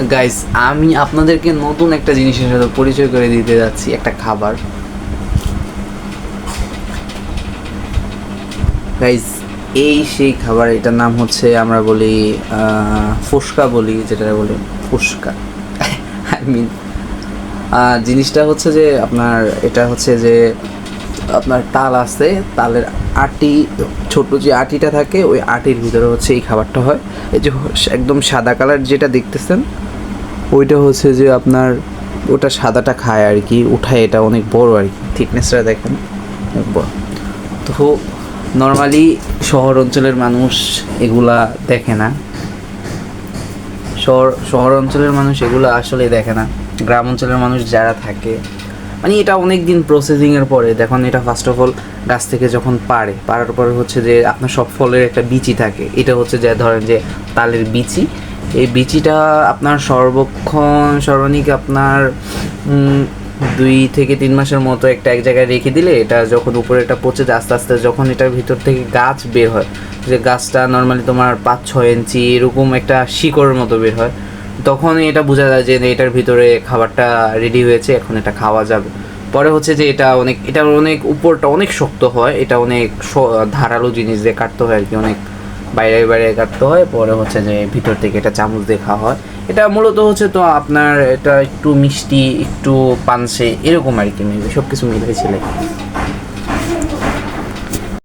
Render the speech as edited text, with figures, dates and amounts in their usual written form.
Guys, আমি আপনাদেরকে নতুন একটা জিনিসের সাথে পরিচয় করে দিতে যাচ্ছি, একটা খাবার। গাইস, এই সেই খাবার, এটার নাম হচ্ছে, আমরা বলি ফুসকা বলি, যেটা বলি ফুসকা। আই মিন, জিনিসটা হচ্ছে যে আপনার, এটা হচ্ছে যে আপনার তাল আছে, তালের আটি, ছোট যে আটিটা থাকে ওই আটির ভিতরে হচ্ছে এই খাবারটা হয়। এই যে একদম সাদা কালার যেটা দেখতেছেন, ওইটা হচ্ছে যে আপনার, ওটা সাদাটা খায় আর কি, উঠায়। এটা অনেক বড় আর কি, থিকনেসটা দেখেন অনেক বড়। তো নর্মালি শহর অঞ্চলের মানুষ এগুলা দেখে না, শহর অঞ্চলের মানুষ এগুলো আসলে দেখে না। গ্রাম অঞ্চলের মানুষ যারা থাকে, মানে এটা অনেক দিন প্রসেসিংয়ের পরে দেখুন, এটা ফার্স্ট অফ অল গাছ থেকে যখন পাড়ার পরে হচ্ছে যে আপনার সব ফলের একটা বিচি থাকে। এটা হচ্ছে যে ধরেন যে তালের বিচি, এই বিচিটা আপনার সর্বাধিক আপনার 2 থেকে 3 মাসের মতো এক জায়গায় রেখে দিলে, এটা যখন উপরে এটা পচে যায়, আস্তে আস্তে যখন এটার ভিতর থেকে গাছ বের হয়, যে গাছটা নর্মালি তোমার 5-6 ইঞ্চি এরকম একটা শিকড়ের মতো বের হয়, তখন এটা বোঝা যায় যে এটার ভিতরে খাবারটা রেডি হয়েছে, এখন এটা খাওয়া যাবে। পরে হচ্ছে যে এটার অনেক উপরটা অনেক শক্ত হয়, এটা অনেক ধারালো জিনিস দিয়ে কাটতে হয় আর কি, অনেক বাইরে বাইরে কাটতে হয়। পরে হচ্ছে যে ভিতর থেকে এটা চামচ দিয়ে খাওয়া হয়। এটা মূলত হচ্ছে তো আপনার, এটা একটু মিষ্টি, একটু পানসে, এরকম আর কি, সব কিছু মিলেছিল।